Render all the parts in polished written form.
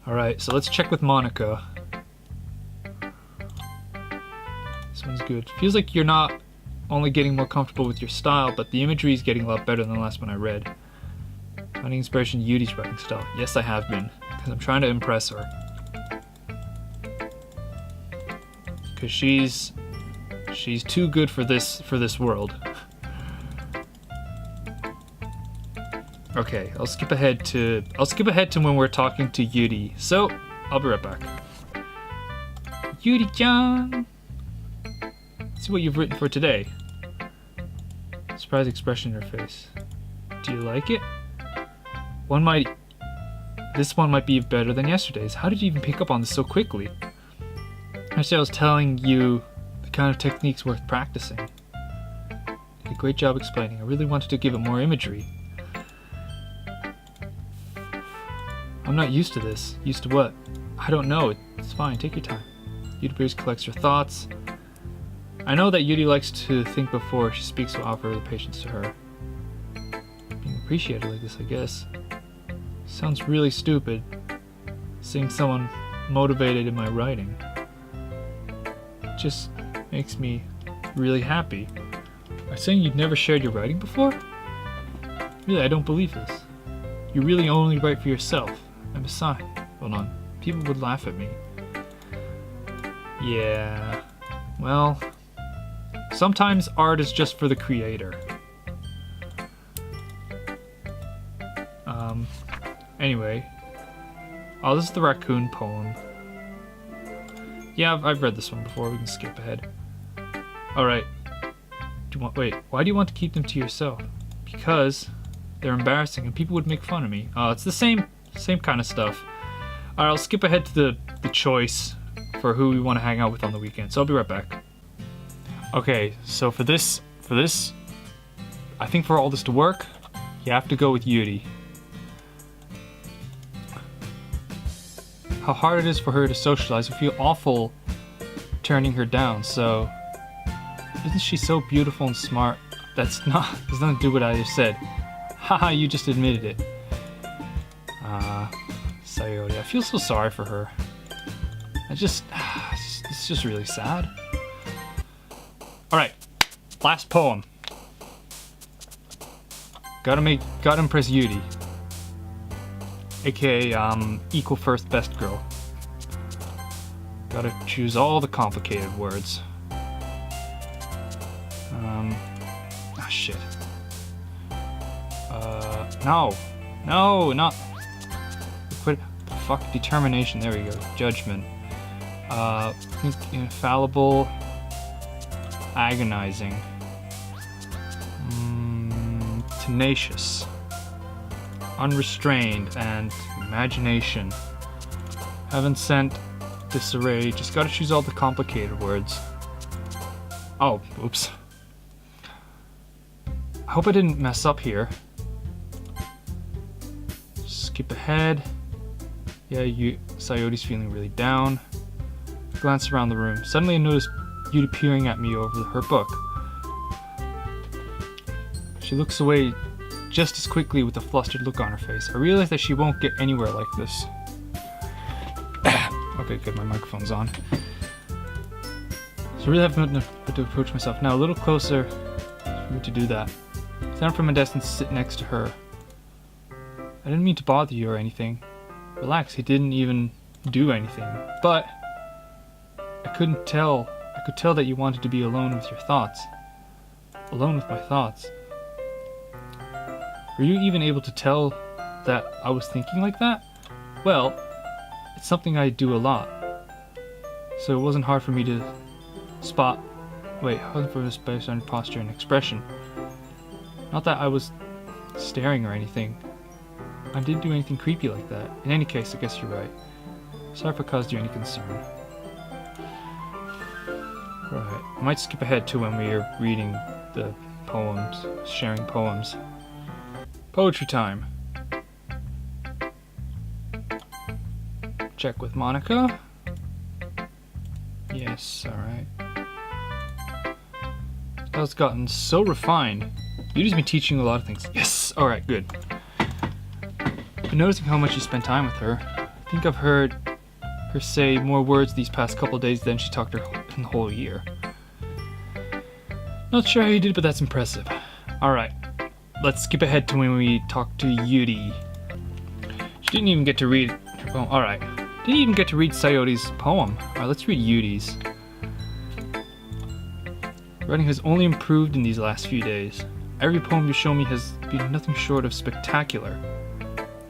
Alright, so let's check with Monica. This one's good. Feels like you're not only getting more comfortable with your style, but the imagery is getting a lot better than the last one I read. Finding inspiration in Yudi's writing style. Yes, I have been, because I'm trying to impress her. Because she's too good for this world. Okay, I'll skip ahead to when we're talking to Yudi. So I'll be right back. Yudi-chan, let's see what you've written for today. Surprised expression in her face. Do you like it? This one might be better than yesterday's. How did you even pick up on this so quickly? Yesterday I was telling you the kind of techniques worth practicing. You did a great job explaining. I really wanted to give it more imagery. I'm not used to this. Used to what? I don't know. It's fine. Take your time. Yudi Breeze collects her thoughts. I know that Yudi likes to think before she speaks, so offer the patience to her. Being appreciated like this, I guess. Sounds really stupid, seeing someone motivated in my writing. It just makes me really happy. Are you saying you've never shared your writing before? Really, I don't believe this. You really only write for yourself. And besides, hold on, people would laugh at me. Yeah, well, sometimes art is just for the creator. Anyway. Oh, this is the raccoon poem. Yeah, I've read this one before. We can skip ahead. Alright. Wait, why do you want to keep them to yourself? Because they're embarrassing and people would make fun of me. It's the same kind of stuff. Alright, I'll skip ahead to the choice for who we want to hang out with on the weekend. So I'll be right back. Okay, so for this, I think for all this to work, you have to go with Yudi. How hard it is for her to socialize. I feel awful turning her down, so isn't she so beautiful and smart? There's nothing to do with what I just said. Haha, you just admitted it. Sayori, I feel so sorry for her. It's just really sad. Alright, last poem. Gotta impress Yudi. AKA, equal first best girl. Gotta choose all the complicated words. Shit. No, not... Quit. Fuck, determination, there we go. Judgment. Infallible. Agonizing. Tenacious. Unrestrained, and imagination. Haven't sent disarray, just gotta choose all the complicated words. Oh, oops. I hope I didn't mess up here. Skip ahead. Yeah, Sayori's feeling really down. Glance around the room. Suddenly I noticed Yudi peering at me over her book. She looks away just as quickly with a flustered look on her face. I realize that she won't get anywhere like this. Okay, good, my microphone's on. So I really have to approach myself now, a little closer for me to do that. Stand from a distance and sit next to her. I didn't mean to bother you or anything. Relax, he didn't even do anything. But I could tell that you wanted to be alone with your thoughts. Alone with my thoughts. Were you even able to tell that I was thinking like that? Well, it's something I do a lot. So it wasn't hard for me to spot... Wait, wasn't for this based on posture and expression. Not that I was staring or anything. I didn't do anything creepy like that. In any case, I guess you're right. Sorry if I caused you any concern. Right, I might skip ahead to when we are reading the poems, sharing poems. Poetry time. Check with Monica. Yes, alright. That's gotten so refined. Yudi's been teaching a lot of things. Yes! Alright, good. Been noticing how much you spend time with her. think I've heard her say more words these past couple days than she talked in the whole year. Not sure how you did, but that's impressive. Alright, let's skip ahead to when we talked to Yuri. She didn't even get to read her poem. Alright, didn't even get to read Sayote's poem. Alright, let's read Yuri's. Writing has only improved in these last few days. Every poem you show me has been nothing short of spectacular.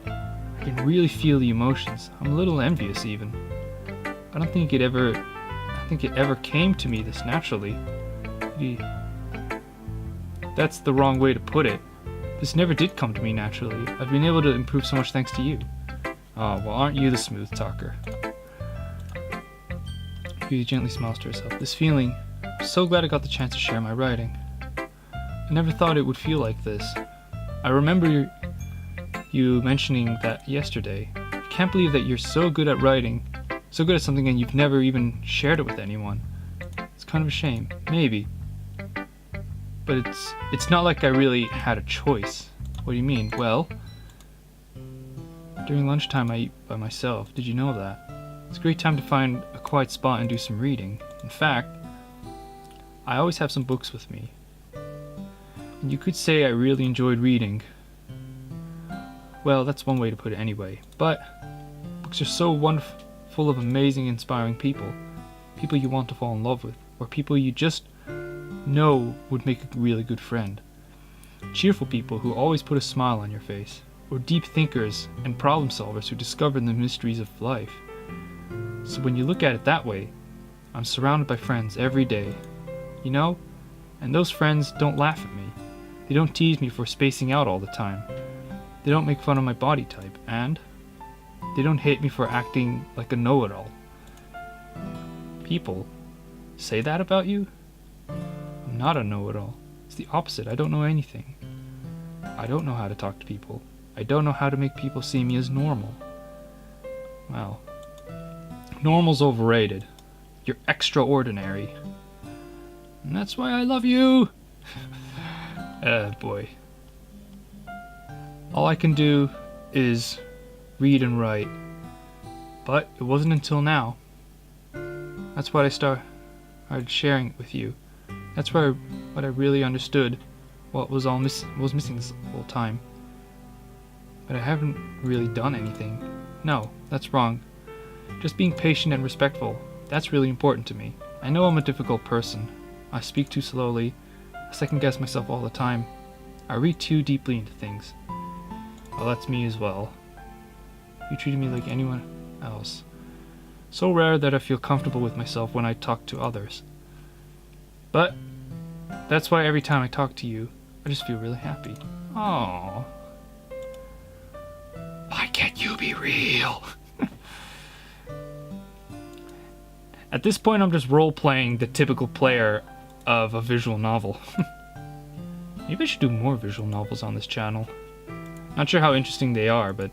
I can really feel the emotions. I'm a little envious even. I don't think it ever came to me this naturally. That's the wrong way to put it. This never did come to me naturally. I've been able to improve so much thanks to you. Oh, well, aren't you the smooth talker? Yuri gently smiles to herself. This feeling, I'm so glad I got the chance to share my writing. I never thought it would feel like this. I remember you mentioning that yesterday. I can't believe that you're so good at writing, so good at something, and you've never even shared it with anyone. It's kind of a shame. Maybe. But it's not like I really had a choice. What do you mean? Well, during lunchtime I eat by myself. Did you know that? It's a great time to find a quiet spot and do some reading. In fact, I always have some books with me. And you could say I really enjoyed reading. Well, that's one way to put it anyway. But books are so wonderful, full of amazing, inspiring people. People you want to fall in love with, or people you just know would make a really good friend. Cheerful people who always put a smile on your face, or deep thinkers and problem solvers who discover the mysteries of life. So when you look at it that way, I'm surrounded by friends every day, you know? And those friends don't laugh at me. They don't tease me for spacing out all the time. They don't make fun of my body type, and they don't hate me for acting like a know-it-all. People say that about you? I'm not a know-it-all. It's the opposite. I don't know anything. I don't know how to talk to people. I don't know how to make people see me as normal. Well, normal's overrated. You're extraordinary. And that's why I love you! Boy. All I can do is read and write. But it wasn't until now. That's why I started sharing it with you. That's where what I really understood what was missing this whole time. But I haven't really done anything. No, that's wrong. Just being patient and respectful. That's really important to me. I know I'm a difficult person. I speak too slowly. I second guess myself all the time. I read too deeply into things. Well, that's me as well. You treated me like anyone else. So rare that I feel comfortable with myself when I talk to others. But that's why every time I talk to you, I just feel really happy. Aww. Why can't you be real? At this point, I'm just role-playing the typical player of a visual novel. Maybe I should do more visual novels on this channel. Not sure how interesting they are, but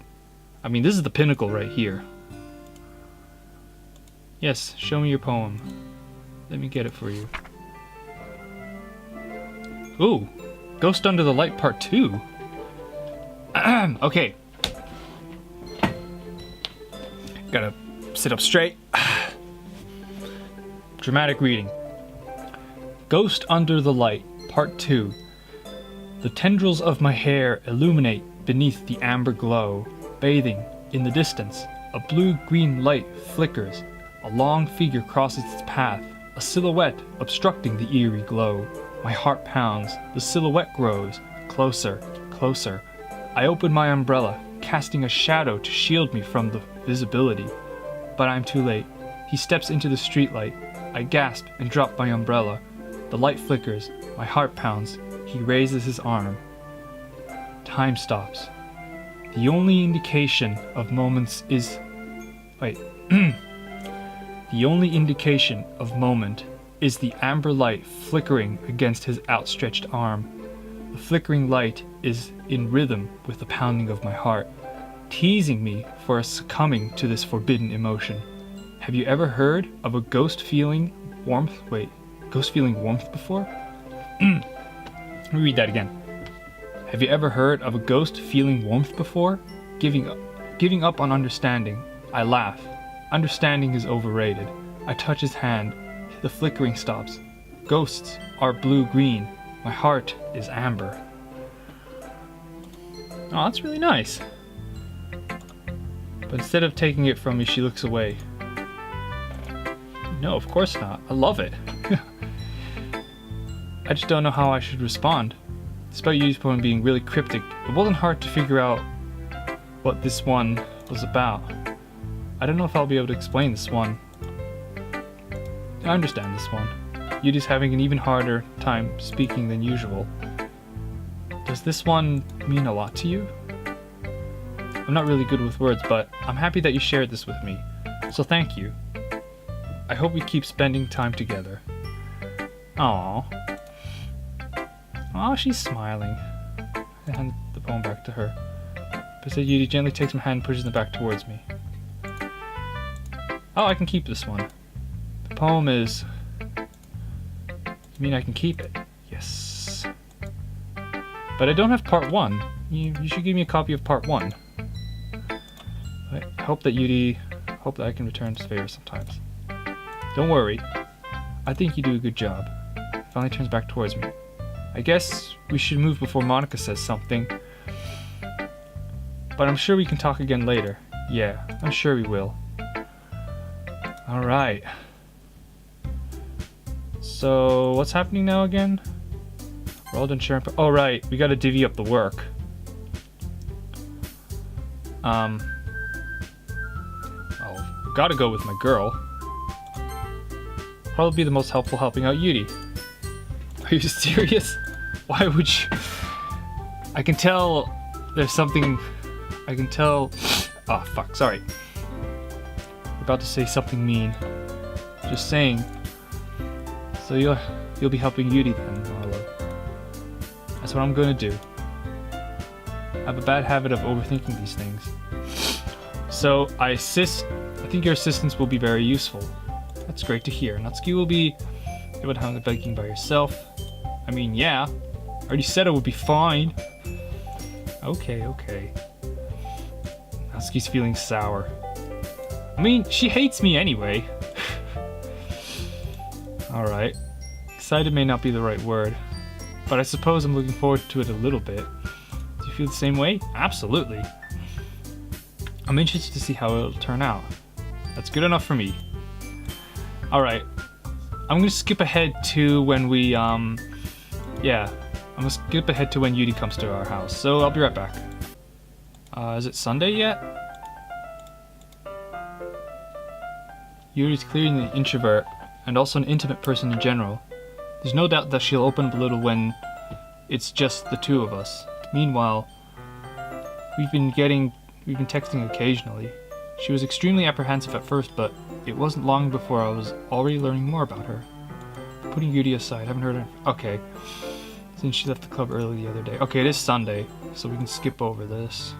I mean, this is the pinnacle right here. Yes, show me your poem. Let me get it for you. Ooh, Ghost Under the Light Part 2. Okay. Gotta sit up straight. Dramatic reading. Ghost Under the Light Part 2. The tendrils of my hair illuminate beneath the amber glow. Bathing in the distance, a blue-green light flickers. A long figure crosses its path, a silhouette obstructing the eerie glow. My heart pounds, the silhouette grows, closer, closer. I open my umbrella, casting a shadow to shield me from the visibility. But I'm too late. He steps into the streetlight. I gasp and drop my umbrella. The light flickers, my heart pounds. He raises his arm. Time stops. The only indication of moments is... Wait. The only indication of moment is the amber light flickering against his outstretched arm. The flickering light is in rhythm with the pounding of my heart, teasing me for succumbing to this forbidden emotion. Have you ever heard of a ghost feeling warmth? Wait, ghost feeling warmth before? Let me read that again. Have you ever heard of a ghost feeling warmth before? Giving up on understanding, I laugh. Understanding is overrated. I touch his hand. The flickering stops. Ghosts are blue-green. My heart is amber. Oh, that's really nice. But instead of taking it from me, she looks away. No, of course not. I love it. I just don't know how I should respond. Despite Yudi's poem being really cryptic, it wasn't hard to figure out what this one was about. I don't know if I'll be able to explain this one. I understand this one. Yudi's having an even harder time speaking than usual. Does this one mean a lot to you? I'm not really good with words, but I'm happy that you shared this with me. So thank you. I hope we keep spending time together. Aww. Aw, she's smiling. I hand the poem back to her. But said Yudi gently takes my hand and pushes it back towards me. Oh, I can keep this one. The poem is... You mean I can keep it? Yes. But I don't have part 1. You should give me a copy of part 1. I hope that I can return this favor sometimes. Don't worry. I think you do a good job. He finally turns back towards me. I guess we should move before Monica says something. But I'm sure we can talk again later. Yeah, I'm sure we will. Alright. So, what's happening now again? We're all done sharing. Oh, right. We gotta divvy up the work. Well, gotta go with my girl. Probably be the most helpful helping out Yudi. Are you serious? Why would you? I can tell there's something. I can tell. Oh, fuck. Sorry. You're about to say something mean. Just saying. So you'll be helping Yudi then, Marlowe. That's what I'm gonna do. I have a bad habit of overthinking these things. So I think your assistance will be very useful. That's great to hear. Natsuki will be able to handle the baking by yourself. I mean, yeah. I already said it would be fine. Okay. Natsuki's feeling sour. I mean, she hates me anyway. Alright. Excited may not be the right word, but I suppose I'm looking forward to it a little bit. Do you feel the same way? Absolutely. I'm interested to see how it'll turn out. That's good enough for me. Alright. I'm gonna skip ahead to when we, I'm gonna skip ahead to when Yudi comes to our house, so I'll be right back. Is it Sunday yet? Yudi's clearly an introvert, and also an intimate person in general. There's no doubt that she'll open up a little when it's just the two of us. Meanwhile, we've been texting occasionally. She was extremely apprehensive at first, but it wasn't long before I was already learning more about her. Putting Yudi aside, haven't heard her. Okay. Since she left the club early the other day. Okay, it is Sunday, so we can skip over this.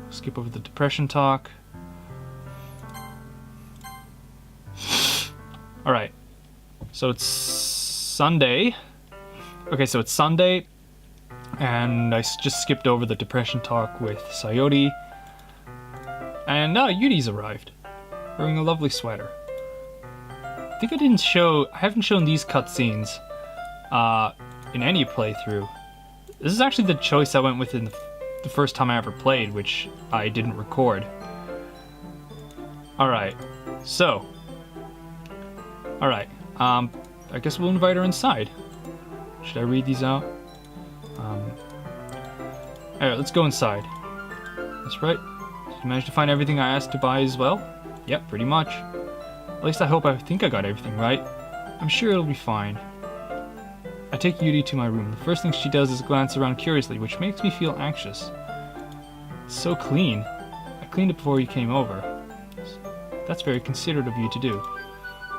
Skip over the depression talk. Alright. So it's Sunday. Okay, so it's Sunday. And I just skipped over the depression talk with Sayori. And Yudi's arrived. Wearing a lovely sweater. I think I haven't shown these cutscenes in any playthrough. This is actually the choice I went with in the first time I ever played, which I didn't record. Alright, so. Alright, I guess we'll invite her inside. Should I read these out? Alright, let's go inside. That's right. Did you manage to find everything I asked to buy as well? Yep, pretty much. At least I think I got everything right. I'm sure it'll be fine. I take Yudi to my room. The first thing she does is glance around curiously, which makes me feel anxious. It's so clean. I cleaned it before you came over. That's very considerate of you to do.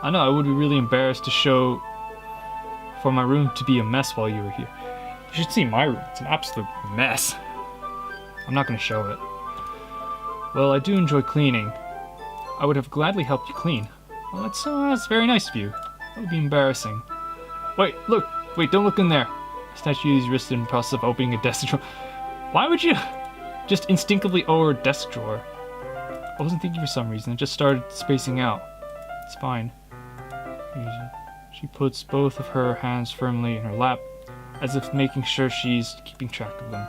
I know I would be really embarrassed for my room to be a mess while you were here. You should see my room. It's an absolute mess. I'm not going to show it. Well, I do enjoy cleaning. I would have gladly helped you clean. Well, that's very nice of you. That would be embarrassing. Wait, don't look in there. Snatch Yudi's wrist in the process of opening a desk drawer. Why would you just instinctively owe her desk drawer? I wasn't thinking for some reason. I just started spacing out. It's fine. She puts both of her hands firmly in her lap, as if making sure she's keeping track of them.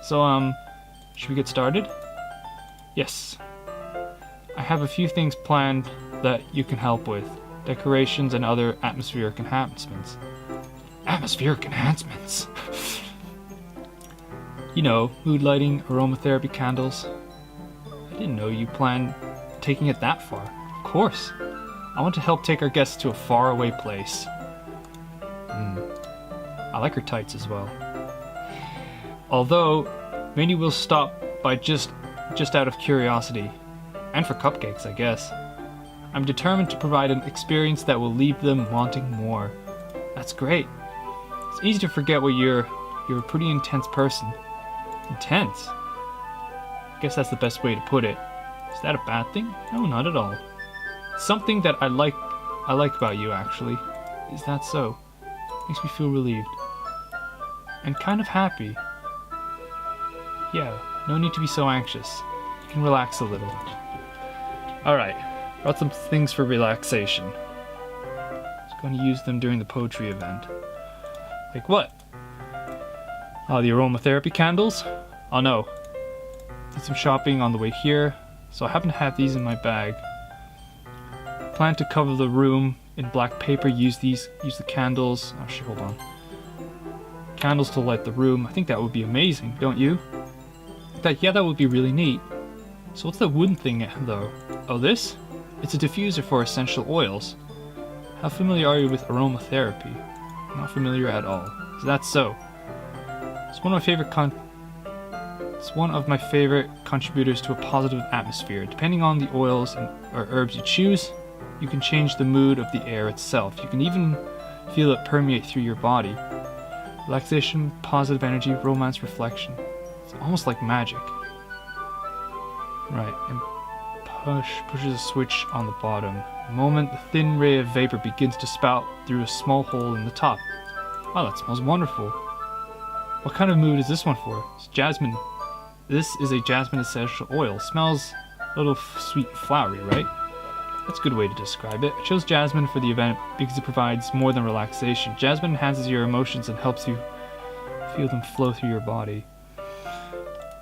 So, should we get started? Yes. I have a few things planned that you can help with. Decorations and other atmospheric enhancements. Atmospheric enhancements? You know, mood lighting, aromatherapy candles. I didn't know you planned taking it that far. Of course. I want to help take our guests to a faraway place. I like her tights as well. Although, many will stop by just out of curiosity. And for cupcakes, I guess. I'm determined to provide an experience that will leave them wanting more. That's great. It's easy to forget you're a pretty intense person. Intense? I guess that's the best way to put it. Is that a bad thing? No, not at all. Something that I like about you, actually. Is that so? Makes me feel relieved. And kind of happy. Yeah, no need to be so anxious. You can relax a little. Alright, brought some things for relaxation. I was going to use them during the poetry event. Like what? Oh, the aromatherapy candles? Oh no. Did some shopping on the way here, so I happen to have these in my bag. Plan to cover the room in black paper, use the candles. Oh shit, hold on. Candles to light the room. I think that would be amazing, don't you? Yeah, that would be really neat. So what's that wooden thing though? Oh, this? It's a diffuser for essential oils. How familiar are you with aromatherapy? Not familiar at all. Is that so? It's one of my favorite contributors to a positive atmosphere. Depending on the oils or herbs you choose, you can change the mood of the air itself. You can even feel it permeate through your body. Relaxation, positive energy, romance, reflection. It's almost like magic. Right, and pushes a switch on the bottom. The moment the thin ray of vapor begins to spout through a small hole in the top. Wow, that smells wonderful. What kind of mood is this one for? It's jasmine. This is a jasmine essential oil. Smells a little sweet and flowery, right? That's a good way to describe it. I chose jasmine for the event because it provides more than relaxation. Jasmine enhances your emotions and helps you feel them flow through your body.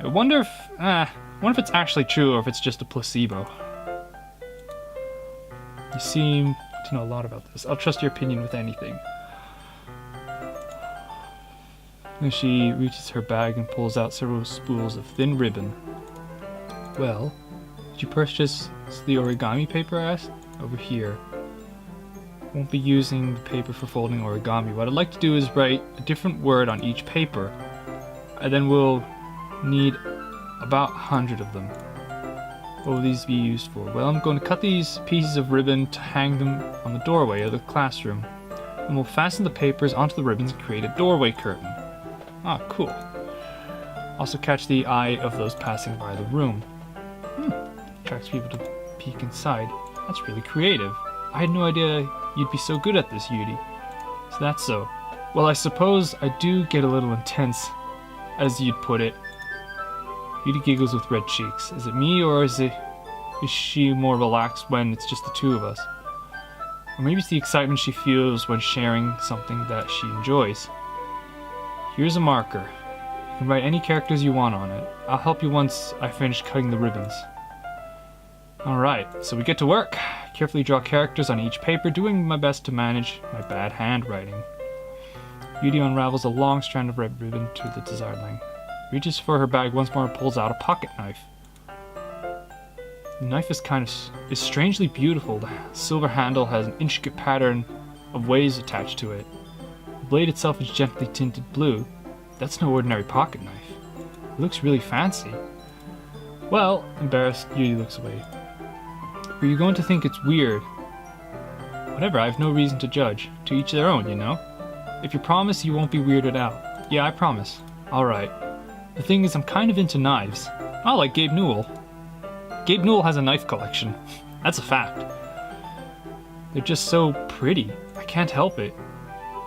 I wonder if it's actually true or if it's just a placebo. You seem to know a lot about this. I'll trust your opinion with anything. Then she reaches her bag and pulls out several spools of thin ribbon. Well, did you purchase the origami paper I asked? Over here. Won't be using the paper for folding origami. What I'd like to do is write a different word on each paper. And then we'll need about 100 of them. What will these be used for? Well, I'm going to cut these pieces of ribbon to hang them on the doorway of the classroom. And we'll fasten the papers onto the ribbons and create a doorway curtain. Ah, cool. Also catch the eye of those passing by the room. Attracts people to peek inside. That's really creative. I had no idea you'd be so good at this, Yudi. So that's so. Well, I suppose I do get a little intense, as you'd put it. Yudi giggles with red cheeks. Is it me, or is she more relaxed when it's just the two of us? Or maybe it's the excitement she feels when sharing something that she enjoys. Here's a marker. You can write any characters you want on it. I'll help you once I finish cutting the ribbons. Alright, so we get to work. Carefully draw characters on each paper, doing my best to manage my bad handwriting. Beauty unravels a long strand of red ribbon to the desired length. Reaches for her bag once more and pulls out a pocket knife. The knife is strangely beautiful. The silver handle has an intricate pattern of waves attached to it. The blade itself is gently tinted blue. That's no ordinary pocket knife. It looks really fancy. Well, embarrassed, Yudi looks away. Are you going to think it's weird? Whatever, I have no reason to judge. To each their own, you know? If you promise you won't be weirded out. Yeah, I promise. Alright. The thing is, I'm kind of into knives. I like Gabe Newell. Gabe Newell has a knife collection. That's a fact. They're just so pretty. I can't help it.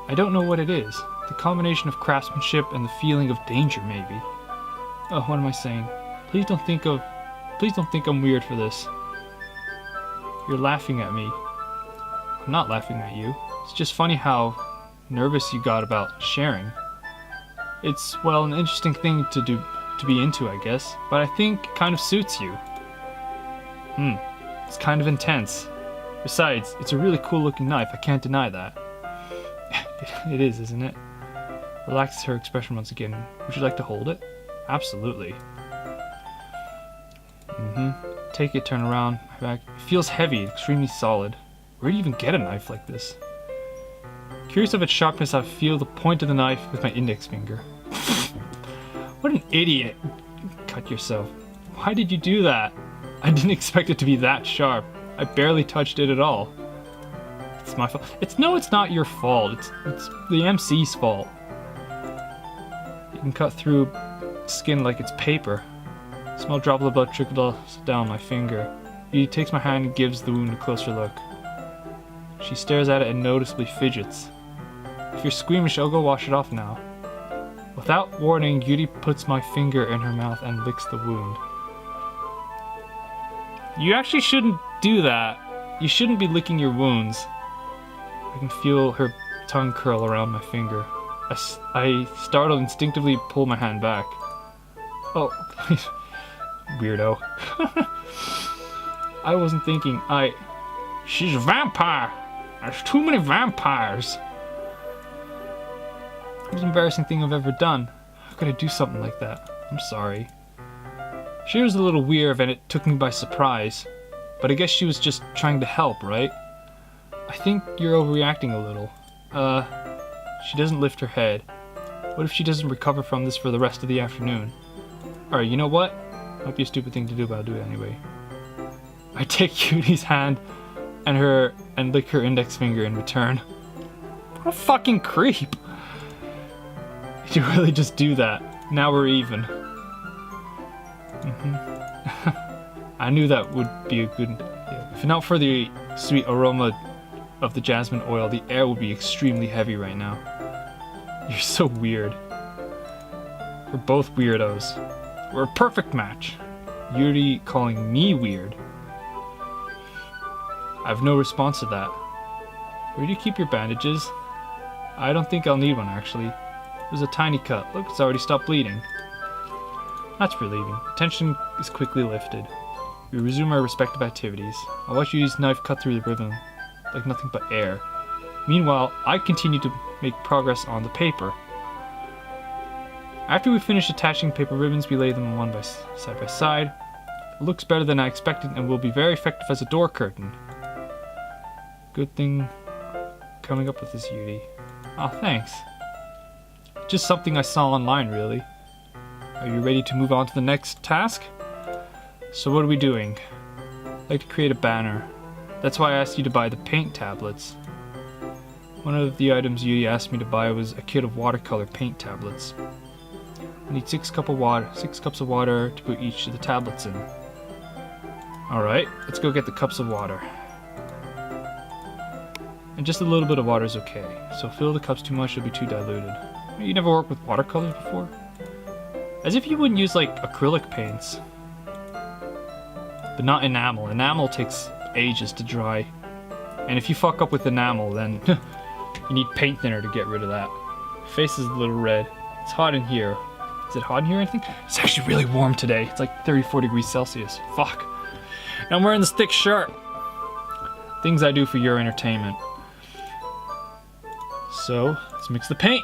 I don't know what it is. The combination of craftsmanship and the feeling of danger, maybe. Oh, what am I saying? Please don't think Please don't think I'm weird for this. You're laughing at me. I'm not laughing at you. It's just funny how nervous you got about sharing. It's, well, an interesting thing to be into, I guess, but I think it kind of suits you. It's kind of intense. Besides, it's a really cool looking knife, I can't deny that. It is, isn't it? Relaxes her expression once again. Would you like to hold it? Absolutely. Take it, turn around, my back. It feels heavy, extremely solid. Where do you even get a knife like this? Curious of its sharpness, I feel the point of the knife with my index finger. What an idiot. Cut yourself. Why did you do that? I didn't expect it to be that sharp. I barely touched it at all. It's my fault. It's not your fault. It's the MC's fault. You can cut through skin like it's paper. A small drop of blood trickles down my finger. He takes my hand and gives the wound a closer look. She stares at it and noticeably fidgets. If you're squeamish, I'll go wash it off now. Without warning, Yuri puts my finger in her mouth and licks the wound. You actually shouldn't do that. You shouldn't be licking your wounds. I can feel her tongue curl around my finger. I startled, instinctively pull my hand back. Oh, please. Weirdo. I wasn't thinking. She's a vampire. There's too many vampires. The most embarrassing thing I've ever done. How could I do something like that? I'm sorry. She was a little weird and it took me by surprise. But I guess she was just trying to help, right? I think you're overreacting a little. She doesn't lift her head. What if she doesn't recover from this for the rest of the afternoon? Alright, you know what? Might be a stupid thing to do, but I'll do it anyway. I take Yuri's hand and lick her index finger in return. What a fucking creep! Did you really just do that? Now we're even. I knew that would be a good idea. If not for the sweet aroma of the jasmine oil, the air would be extremely heavy right now. You're so weird. We're both weirdos. We're a perfect match. Yuri calling me weird. I have no response to that. Where do you keep your bandages? I don't think I'll need one, actually. It was a tiny cut. Look, it's already stopped bleeding. That's relieving. Tension is quickly lifted. We resume our respective activities. I watch Yuri's knife cut through the ribbon like nothing but air. Meanwhile, I continue to make progress on the paper. After we finish attaching paper ribbons, we lay them side by side. It looks better than I expected and will be very effective as a door curtain. Good thing coming up with this, Yuri. Oh, thanks. Just something I saw online, really. Are you ready to move on to the next task? So what are we doing? I'd like to create a banner. That's why I asked you to buy the paint tablets. One of the items Yuri asked me to buy was a kit of watercolor paint tablets. I need 6 cups of water to put each of the tablets in. Alright, let's go get the cups of water. And just a little bit of water is okay. So fill the cups too much, it'll be too diluted. You never worked with watercolors before? As if you wouldn't use like acrylic paints. But not enamel. Enamel takes ages to dry. And if you fuck up with enamel, then you need paint thinner to get rid of that. Face is a little red. It's hot in here. Is it hot in here, I think? It's actually really warm today. It's like 34 degrees Celsius. Fuck. Now I'm wearing this thick shirt. Things I do for your entertainment. So, let's mix the paint.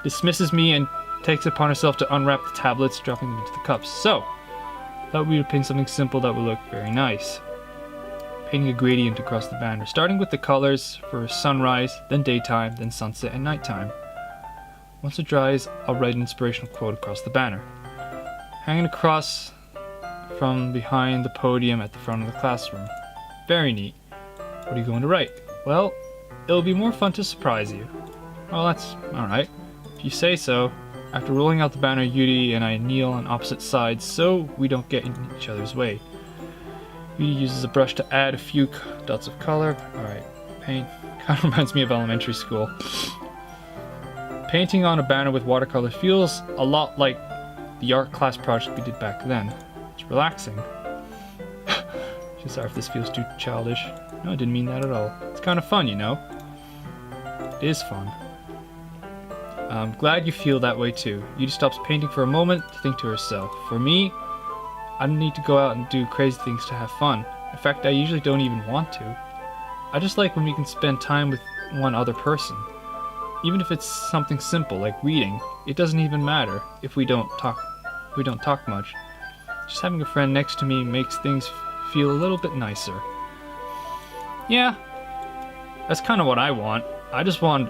Dismisses me and takes it upon herself to unwrap the tablets, dropping them into the cups. So, thought we would paint something simple that would look very nice. Painting a gradient across the banner, starting with the colors for sunrise, then daytime, then sunset and nighttime. Once it dries, I'll write an inspirational quote across the banner. Hanging across from behind the podium at the front of the classroom. Very neat. What are you going to write? Well, it'll be more fun to surprise you. Well, that's alright. If you say so. After rolling out the banner, Yuri and I kneel on opposite sides so we don't get in each other's way. Yuri uses a brush to add a few dots of color. Alright, paint. Kind of reminds me of elementary school. Painting on a banner with watercolor feels a lot like the art class project we did back then. It's relaxing. Sorry if this feels too childish. No, I didn't mean that at all. It's kind of fun, you know? It is fun. I'm glad you feel that way too. Yudi stops painting for a moment to think to herself. For me, I don't need to go out and do crazy things to have fun. In fact, I usually don't even want to. I just like when we can spend time with one other person. Even if it's something simple like reading, it doesn't even matter if we don't talk much. Just having a friend next to me makes things feel a little bit nicer. Yeah, that's kind of what I want. I just want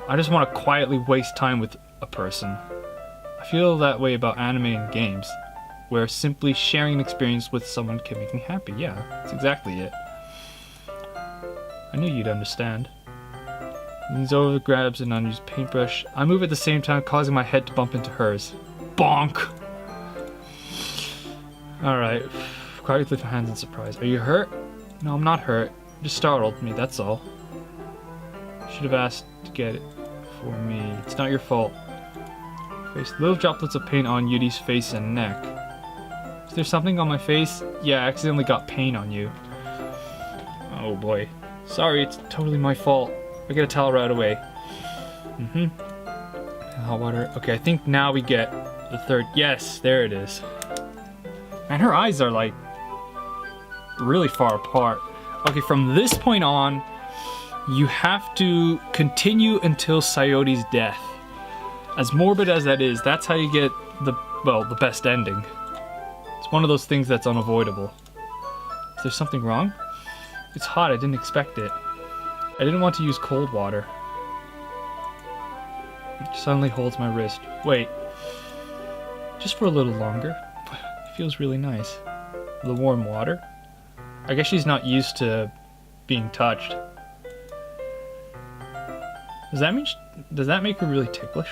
to quietly waste time with a person. I feel that way about anime and games, where simply sharing an experience with someone can make me happy. Yeah, that's exactly it. I knew you'd understand. Leans over, grabs an unused paintbrush. I move at the same time, causing my head to bump into hers. Bonk! Alright. Quietly lift my hands in surprise. Are you hurt? No, I'm not hurt. You just startled me, that's all. Should have asked to get it for me. It's not your fault. Face little droplets of paint on Yudi's face and neck. Is there something on my face? Yeah, I accidentally got paint on you. Oh boy. Sorry, it's totally my fault. I get a towel right away. Hot water. Okay, I think now we get the third. Yes, there it is. And her eyes are like really far apart. Okay, from this point on, you have to continue until Sayoti's death. As morbid as that is, that's how you get the best ending. It's one of those things that's unavoidable. Is there something wrong? It's hot, I didn't expect it. I didn't want to use cold water. It suddenly holds my wrist. Wait. Just for a little longer. It feels really nice. The warm water? I guess she's not used to being touched. Does that make her really ticklish?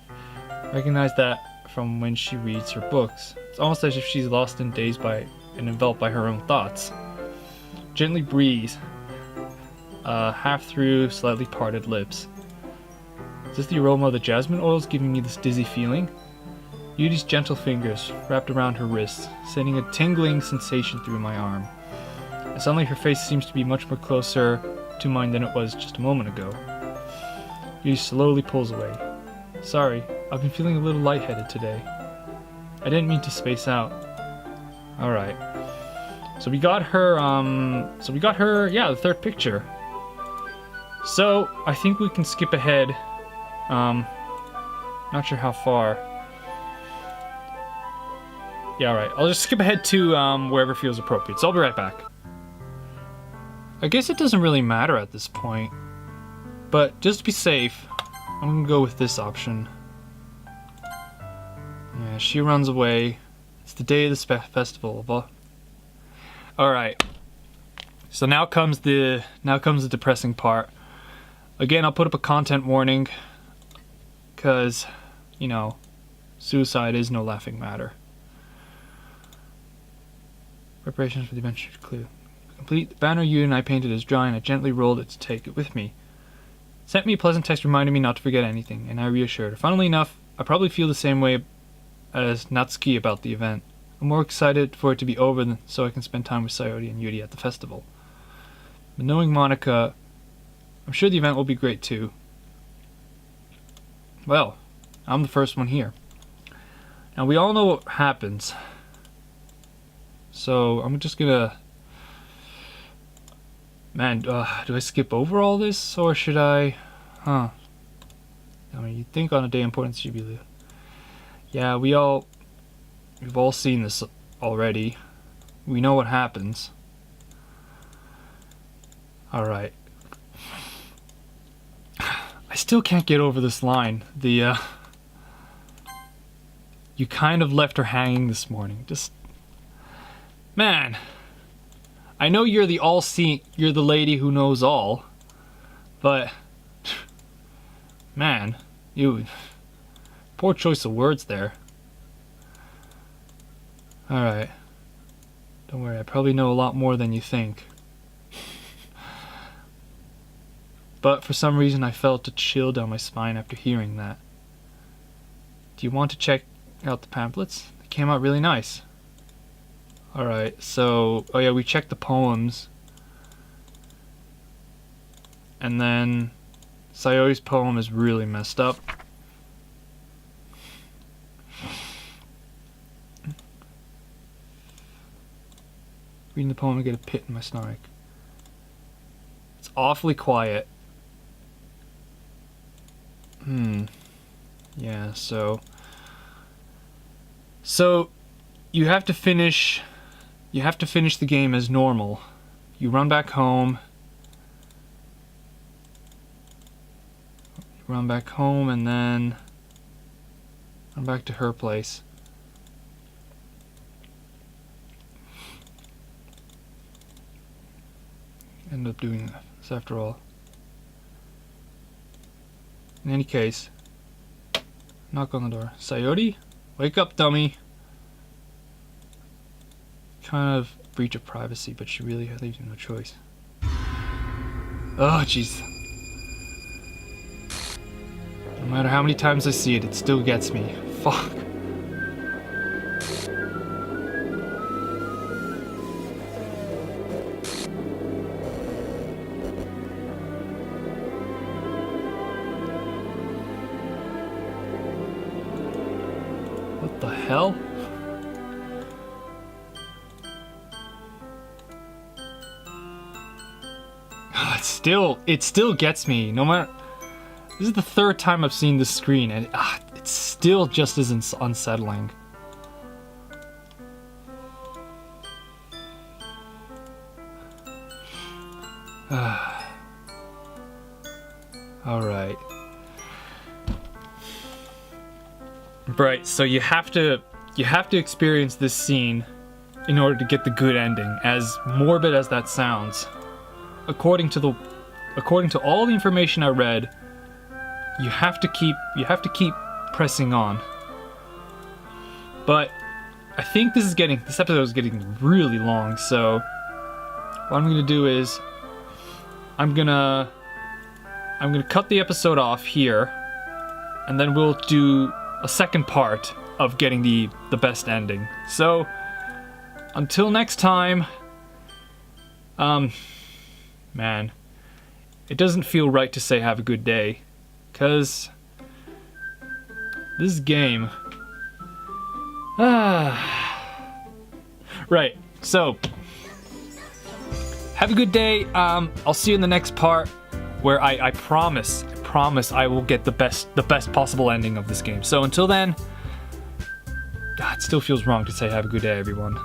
I recognize that from when she reads her books. It's almost as if she's lost in daze and enveloped by her own thoughts. Gently breathe. Half through slightly parted lips. Is this the aroma of the jasmine oils giving me this dizzy feeling? Yudi's gentle fingers wrapped around her wrists, sending a tingling sensation through my arm. And suddenly her face seems to be much more closer to mine than it was just a moment ago. Yudi slowly pulls away. Sorry, I've been feeling a little lightheaded today. I didn't mean to space out. Alright. So we got her, yeah, the third picture. So, I think we can skip ahead. Not sure how far. Yeah, alright. I'll just skip ahead to wherever feels appropriate. So I'll be right back. I guess it doesn't really matter at this point. But just to be safe, I'm gonna go with this option. Yeah, she runs away. It's the day of the festival. Alright. So now comes the depressing part. Again, I'll put up a content warning. Because, you know, suicide is no laughing matter. Preparations for the adventure clue. Complete the banner you and I painted is dry, and I gently rolled it to take it with me. Sent me a pleasant text reminding me not to forget anything, and I reassured her. Funnily enough, I probably feel the same way as Natsuki about the event. I'm more excited for it to be over so I can spend time with Sayori and Yuri at the festival. But knowing Monica, I'm sure the event will be great too. Well, I'm the first one here. Now we all know what happens. So I'm just gonna... Man, do I skip over all this, or should I... I mean, you'd think on a day importance should be... Yeah, we've all seen this already. We know what happens. Alright. I still can't get over this line. You kind of left her hanging this morning. Just... Man... I know you're the all-seeing, you're the lady who knows all, but, man, you, poor choice of words there. Alright, don't worry, I probably know a lot more than you think. But for some reason I felt a chill down my spine after hearing that. Do you want to check out the pamphlets? They came out really nice. Alright, so, oh yeah, we checked the poems. And then Sayoi's poem is really messed up. Reading the poem, I get a pit in my stomach. It's awfully quiet. Yeah, so you have to finish the game as normal. You run back home. Run back home and then run back to her place. End up doing this after all. In any case, knock on the door. Sayori? Wake up, dummy. Kind of breach of privacy, but she really leaves you no choice. Oh, jeez. No matter how many times I see it, it still gets me. Fuck. What the hell? It still gets me. No matter. This is the third time I've seen this screen, and it's still just as unsettling. All right. Right. So you have to experience this scene in order to get the good ending. As morbid as that sounds, according to all the information I read, you have to keep pressing on. But I think this episode is getting really long, so what I'm gonna do is I'm gonna cut the episode off here, and then we'll do a second part of getting the best ending. So until next time, man, it doesn't feel right to say have a good day, cause this game. Right. So have a good day. I'll see you in the next part, where I promise I will get the best possible ending of this game. So until then, it still feels wrong to say have a good day, everyone.